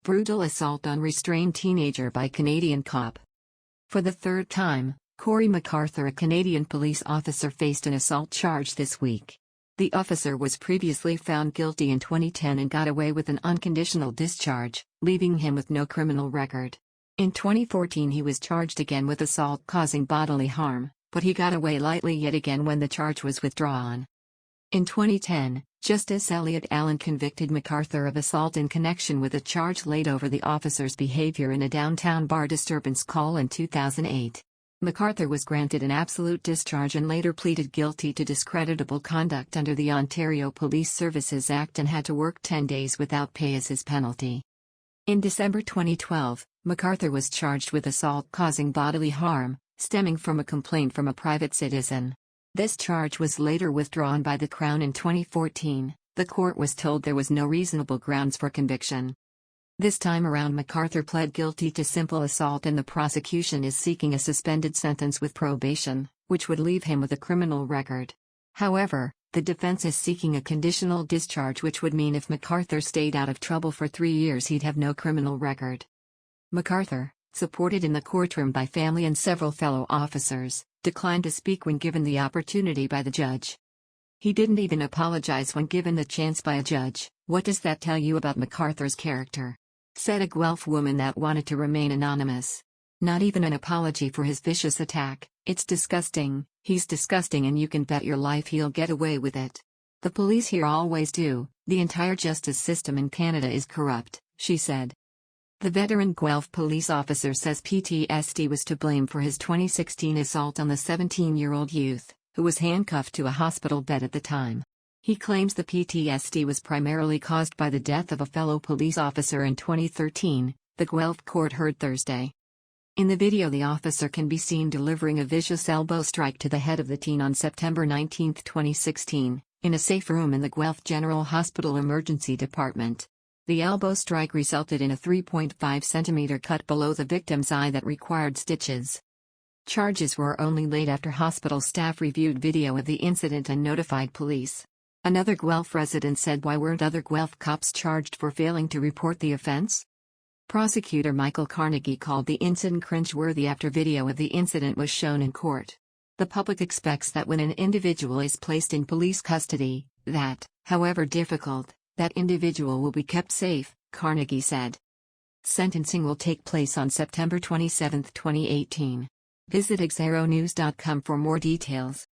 Brutal assault on restrained teenager by Canadian cop. For the third time, Corey McArthur, a Canadian police officer, faced an assault charge this week. The officer was previously found guilty in 2010 and got away with an unconditional discharge, leaving him with no criminal record. In 2014 he was charged again with assault causing bodily harm, but he got away lightly yet again when the charge was withdrawn. In 2010, Justice Elliot Allen convicted McArthur of assault in connection with a charge laid over the officer's behavior in a downtown bar disturbance call in 2008. McArthur was granted an absolute discharge and later pleaded guilty to discreditable conduct under the Ontario Police Services Act and had to work 10 days without pay as his penalty. In December 2012, McArthur was charged with assault causing bodily harm, stemming from a complaint from a private citizen. This charge was later withdrawn by the Crown in 2014. The court was told there was no reasonable grounds for conviction. This time around, McArthur pled guilty to simple assault and the prosecution is seeking a suspended sentence with probation, which would leave him with a criminal record. However, the defense is seeking a conditional discharge, which would mean if McArthur stayed out of trouble for 3 years he'd have no criminal record. McArthur, supported in the courtroom by family and several fellow officers, declined to speak when given the opportunity by the judge. He didn't even apologize when given the chance by a judge. "What does that tell you about McArthur's character?" said a Guelph woman that wanted to remain anonymous. "Not even an apology for his vicious attack. It's disgusting. He's disgusting and you can bet your life he'll get away with it. The police here always do. The entire justice system in Canada is corrupt," she said. The veteran Guelph police officer says PTSD was to blame for his 2016 assault on the 17-year-old youth, who was handcuffed to a hospital bed at the time. He claims the PTSD was primarily caused by the death of a fellow police officer in 2013, the Guelph court heard Thursday. In the video, the officer can be seen delivering a vicious elbow strike to the head of the teen on September 19, 2016, in a safe room in the Guelph General Hospital Emergency Department. The elbow strike resulted in a 3.5 centimeter cut below the victim's eye that required stitches. Charges were only laid after hospital staff reviewed video of the incident and notified police. Another Guelph resident said, "Why weren't other Guelph cops charged for failing to report the offense?" Prosecutor Michael Carnegie called the incident cringeworthy after video of the incident was shown in court. The public expects that when an individual is placed in police custody, that, however difficult, that individual will be kept safe, Carnegie said. Sentencing will take place on September 27, 2018. Visit exaronews.com for more details.